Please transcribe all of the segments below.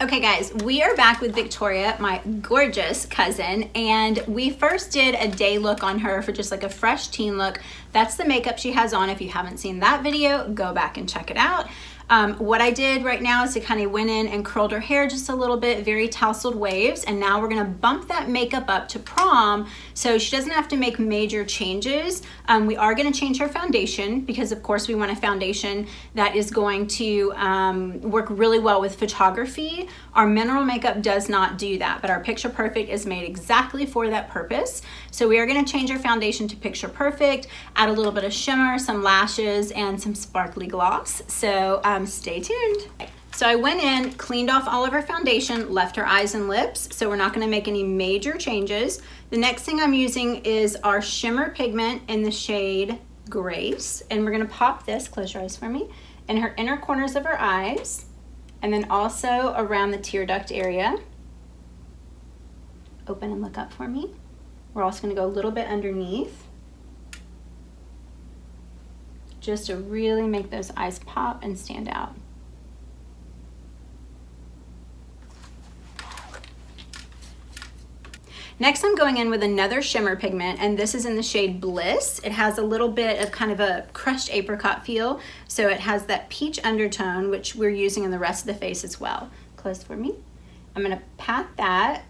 Okay guys, we are back with Victoria, my gorgeous cousin, and we first did a day look on her for just like a fresh teen look. That's the makeup she has on. If you haven't seen that video, go back and check it out. What I did right now is to kind of went in and curled her hair just a little bit, very tousled waves, and now we're gonna bump that makeup up to prom so she doesn't have to make major changes. We are gonna change her foundation because of course we want a foundation that is going to work really well with photography. Our mineral makeup does not do that, but our Picture Perfect is made exactly for that purpose. So we are gonna change our foundation to Picture Perfect, add a little bit of shimmer, some lashes, and some sparkly gloss. So stay tuned. So I went in, cleaned off all of her foundation, left her eyes and lips, so we're not gonna make any major changes. The next thing I'm using is our shimmer pigment in the shade Grace, and we're gonna pop this, close your eyes for me, in her inner corners of her eyes, and then also around the tear duct area. Open and look up for me. We're also gonna go a little bit underneath, just to really make those eyes pop and stand out. Next, I'm going in with another shimmer pigment, and this is in the shade Bliss. It has a little bit of kind of a crushed apricot feel, so it has that peach undertone, which we're using in the rest of the face as well. Close for me. I'm gonna pat that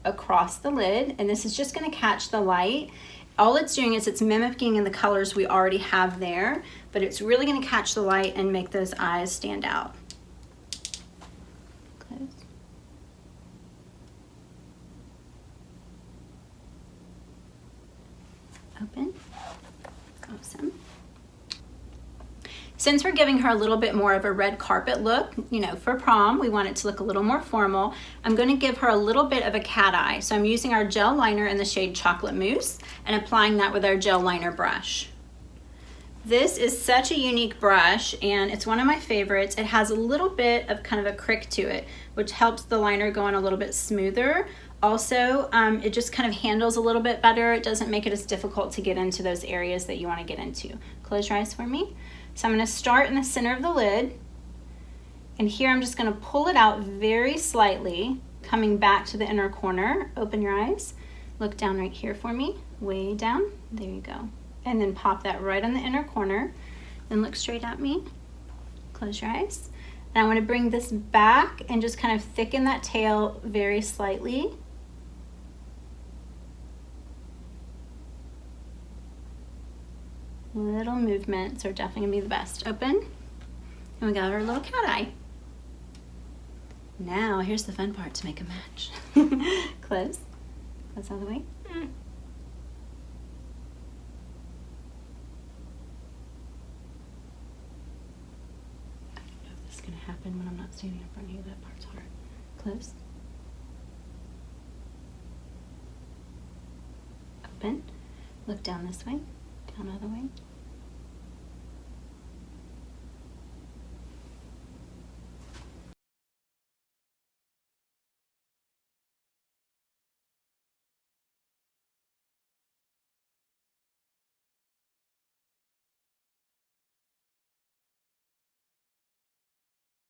across the lid, and this is just gonna catch the light. All it's doing is it's mimicking in the colors we already have there, but it's really gonna catch the light and make those eyes stand out. Close. Open. Awesome. Since we're giving her a little bit more of a red carpet look, you know, for prom, we want it to look a little more formal. I'm going to give her a little bit of a cat eye. So I'm using our gel liner in the shade Chocolate Mousse and applying that with our gel liner brush. This is such a unique brush and it's one of my favorites. It has a little bit of kind of a crick to it, which helps the liner go on a little bit smoother. Also, it just kind of handles a little bit better. It doesn't make it as difficult to get into those areas that you want to get into. Close your eyes for me. So I'm going to start in the center of the lid, and here I'm just going to pull it out very slightly, coming back to the inner corner. Open your eyes, look down right here for me, way down, there you go. And then pop that right on the inner corner, then look straight at me, close your eyes. And I want to bring this back and just kind of thicken that tail very slightly. Little movements are definitely gonna be the best. Open, and we got our little cat eye. Now, here's the fun part, to make a match. Close, close all the way. I don't know if this is gonna happen when I'm not standing in front of you, that part's hard. Close. Open, look down this way, down other way.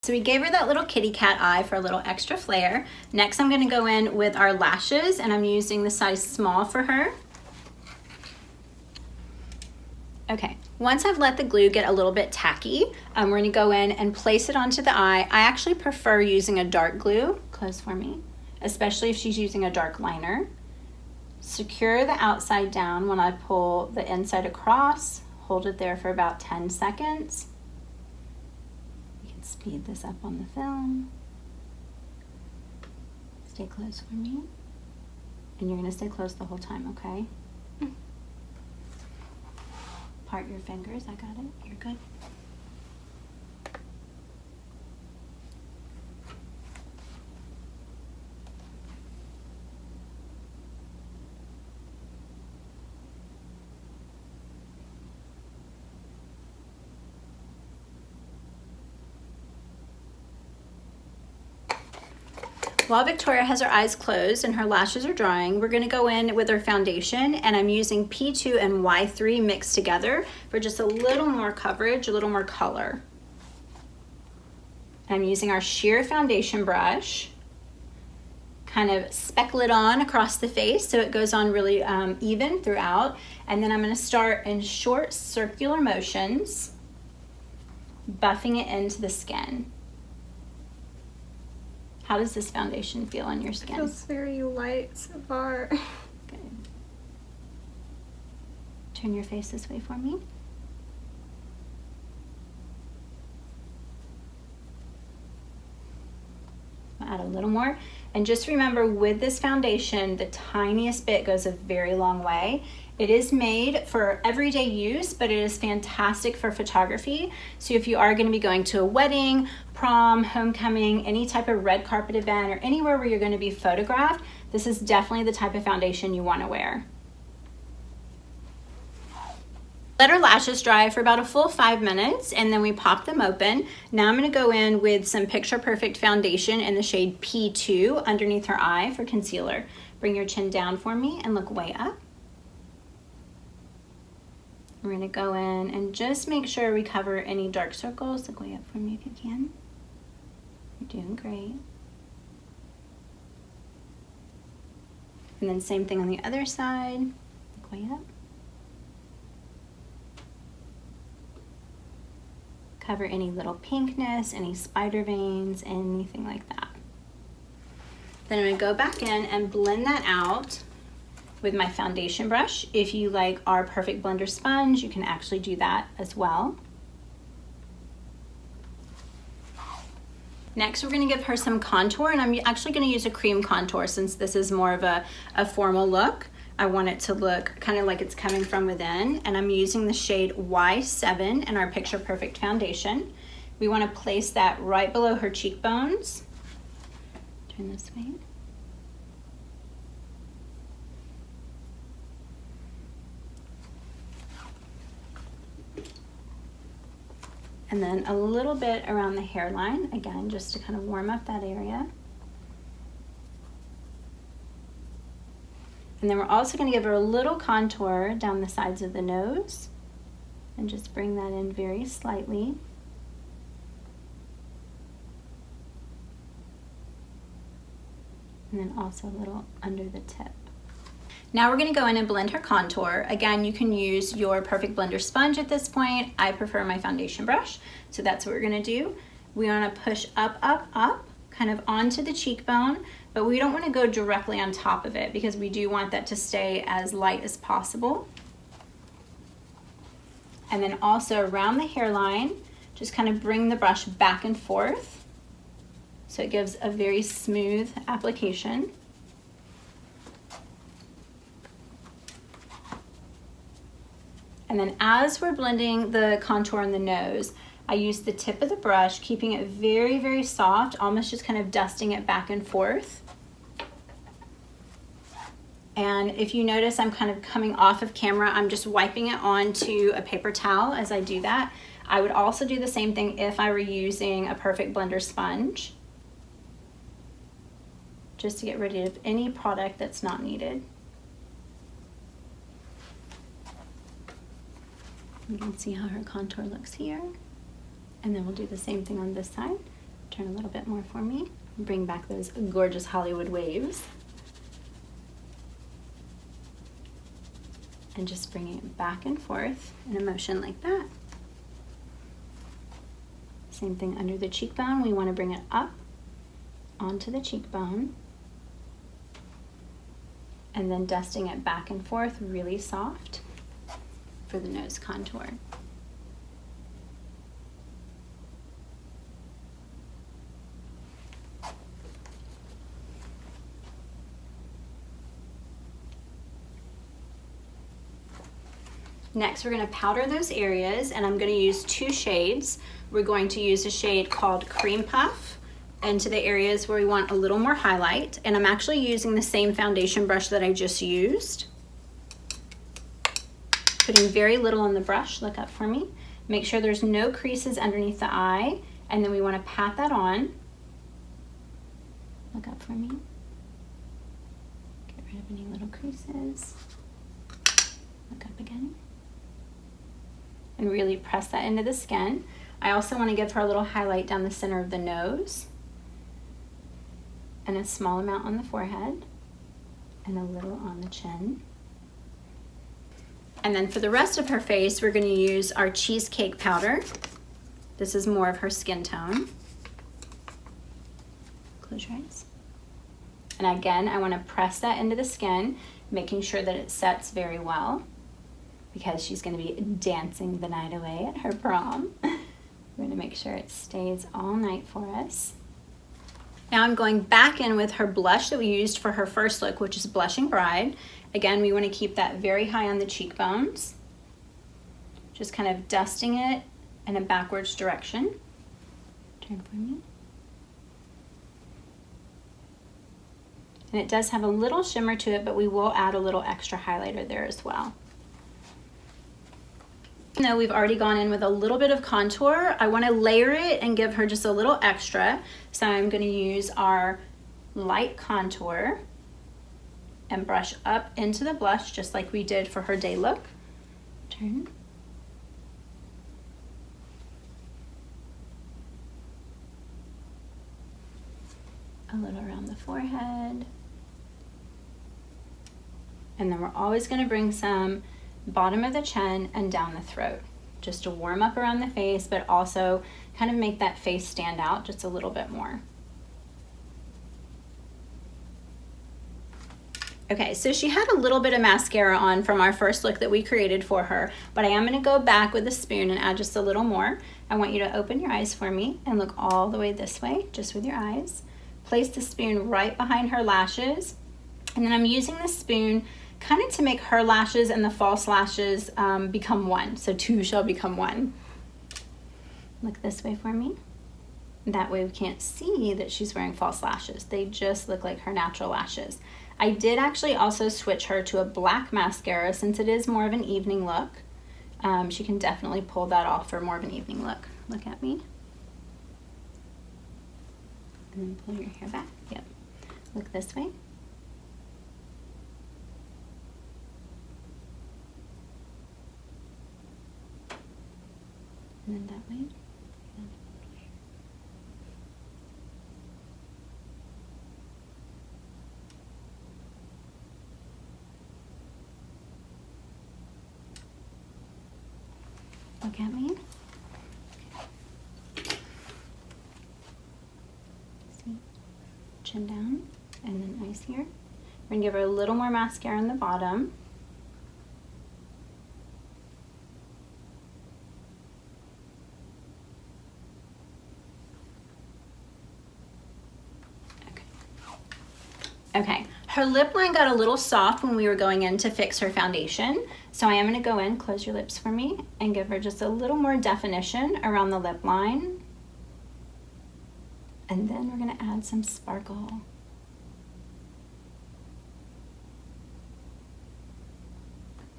So we gave her that little kitty cat eye for a little extra flair. Next, I'm gonna go in with our lashes, and I'm using the size small for her. Okay, once I've let the glue get a little bit tacky, we're gonna go in and place it onto the eye. I actually prefer using a dark glue, close for me, especially if she's using a dark liner. Secure the outside down when I pull the inside across, hold it there for about 10 seconds. Speed this up on the film. Stay close for me. And you're gonna stay close the whole time, okay? Part your fingers, I got it, you're good. While Victoria has her eyes closed and her lashes are drying, we're gonna go in with her foundation, and I'm using P2 and Y3 mixed together for just a little more coverage, a little more color. I'm using our sheer foundation brush, kind of speckle it on across the face so it goes on really even throughout. And then I'm going to start in short circular motions, buffing it into the skin. How does this foundation feel on your skin? It feels very light so far. Good. Turn your face this way for me. I'll add a little more. And just remember, with this foundation, the tiniest bit goes a very long way. It is made for everyday use, but it is fantastic for photography. So if you are going to be going to a wedding, prom, homecoming, any type of red carpet event, or anywhere where you're going to be photographed, this is definitely the type of foundation you want to wear. Let our lashes dry for about a full 5 minutes, and then we pop them open. Now I'm going to go in with some Picture Perfect foundation in the shade P2 underneath her eye for concealer. Bring your chin down for me and look way up. We're going to go in and just make sure we cover any dark circles. Look way up for me if you can. You're doing great. And then same thing on the other side. Look way up. Cover any little pinkness, any spider veins, anything like that. Then I'm going to go back in and blend that out with my foundation brush. If you like our Perfect Blender sponge, you can actually do that as well. Next, we're going to give her some contour, and I'm actually going to use a cream contour since this is more of a formal look. I want it to look kind of like it's coming from within, and I'm using the shade Y7 in our Picture Perfect foundation. We want to place that right below her cheekbones. Turn this way. And then a little bit around the hairline, again, just to kind of warm up that area. And then we're also going to give her a little contour down the sides of the nose and just bring that in very slightly. And then also a little under the tip. Now we're going to go in and blend her contour. Again, you can use your Perfect Blender sponge at this point. I prefer my foundation brush, so that's what we're going to do. We want to push up, up, up, kind of onto the cheekbone, but we don't want to go directly on top of it because we do want that to stay as light as possible. And then also around the hairline, just kind of bring the brush back and forth so it gives a very smooth application. And then as we're blending the contour on the nose, I use the tip of the brush, keeping it very, very soft, almost just kind of dusting it back and forth. And if you notice, I'm kind of coming off of camera, I'm just wiping it onto a paper towel as I do that. I would also do the same thing if I were using a Perfect Blender sponge, just to get rid of any product that's not needed. You can see how her contour looks here. And then we'll do the same thing on this side. Turn a little bit more for me. Bring back those gorgeous Hollywood waves. And just bringing it back and forth in a motion like that. Same thing under the cheekbone. We want to bring it up onto the cheekbone. And then dusting it back and forth really soft for the nose contour. Next, we're going to powder those areas, and I'm going to use 2 shades. We're going to use a shade called Cream Puff into the areas where we want a little more highlight, and I'm actually using the same foundation brush that I just used. Putting very little on the brush, look up for me. Make sure there's no creases underneath the eye, and then we want to pat that on. Look up for me. Get rid of any little creases. Look up again. And really press that into the skin. I also want to give her a little highlight down the center of the nose and a small amount on the forehead and a little on the chin. And then for the rest of her face, we're going to use our cheesecake powder. This is more of her skin tone. Close your eyes. And again, I want to press that into the skin, making sure that it sets very well because she's going to be dancing the night away at her prom. We're going to make sure it stays all night for us. Now I'm going back in with her blush that we used for her first look, which is Blushing Bride. Again, we want to keep that very high on the cheekbones. Just kind of dusting it in a backwards direction. Turn for me. And it does have a little shimmer to it, but we will add a little extra highlighter there as well. Now we've already gone in with a little bit of contour. I want to layer it and give her just a little extra. So I'm going to use our light contour and brush up into the blush just like we did for her day look. Turn. A little around the forehead. And then we're always going to bring some bottom of the chin and down the throat, just to warm up around the face, but also kind of make that face stand out just a little bit more. Okay, so she had a little bit of mascara on from our first look that we created for her, but I am going to go back with a spoon and add just a little more. I want you to open your eyes for me and look all the way this way, just with your eyes. Place the spoon right behind her lashes, and then I'm using the spoon kind of to make her lashes and the false lashes become one. So two shall become one. Look this way for me. That way we can't see that she's wearing false lashes. They just look like her natural lashes. I did actually also switch her to a black mascara since it is more of an evening look. She can definitely pull that off for more of an evening look. Look at me. And then pull your hair back. Yep. Look this way. And then that way. Look at me. See? Chin down and then eyes here. We're gonna give her a little more mascara on the bottom. Okay, her lip line got a little soft when we were going in to fix her foundation. So I am gonna go in, close your lips for me, and give her just a little more definition around the lip line. And then we're gonna add some sparkle.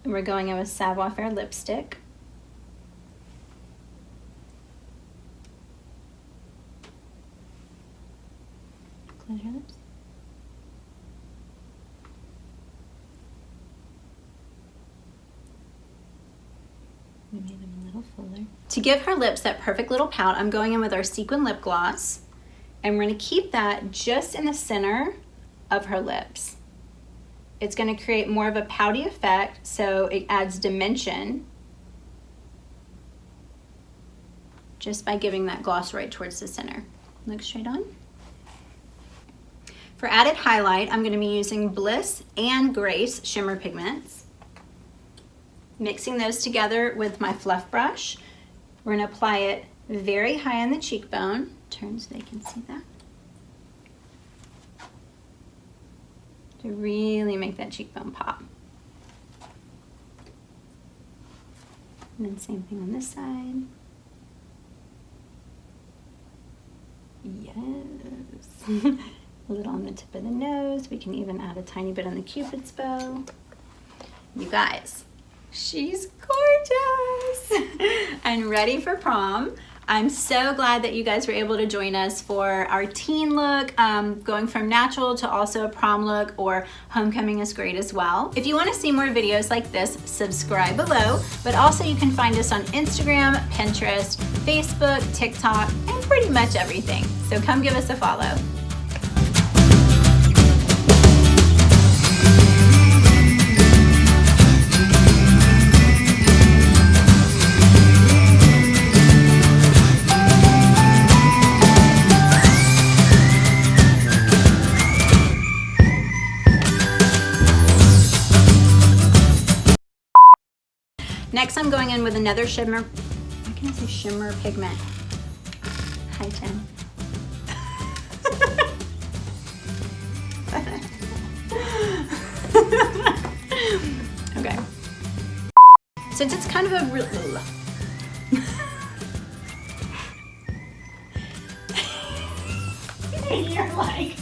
And we're going in with Savoir Faire lipstick. Close your lips. We made them a little fuller. To give her lips that perfect little pout, I'm going in with our sequin lip gloss, and we're gonna keep that just in the center of her lips. It's gonna create more of a pouty effect, so it adds dimension just by giving that gloss right towards the center. Look straight on. For added highlight, I'm gonna be using Bliss and Grace shimmer pigments. Mixing those together with my fluff brush. We're gonna apply it very high on the cheekbone. Turn so they can see that. To really make that cheekbone pop. And then same thing on this side. Yes. A little on the tip of the nose. We can even add a tiny bit on the Cupid's bow. You guys, she's gorgeous and ready for prom. I'm so glad that you guys were able to join us for our teen look, going from natural to also a prom look, or homecoming is great as well. If you want to see more videos like this, subscribe below, but also you can find us on Instagram, Pinterest, Facebook, TikTok, and pretty much everything. So come give us a follow. Next, I'm going in with another shimmer. Why can I say shimmer pigment? Hi, Tim. Okay. Since it's kind of a real... You're like...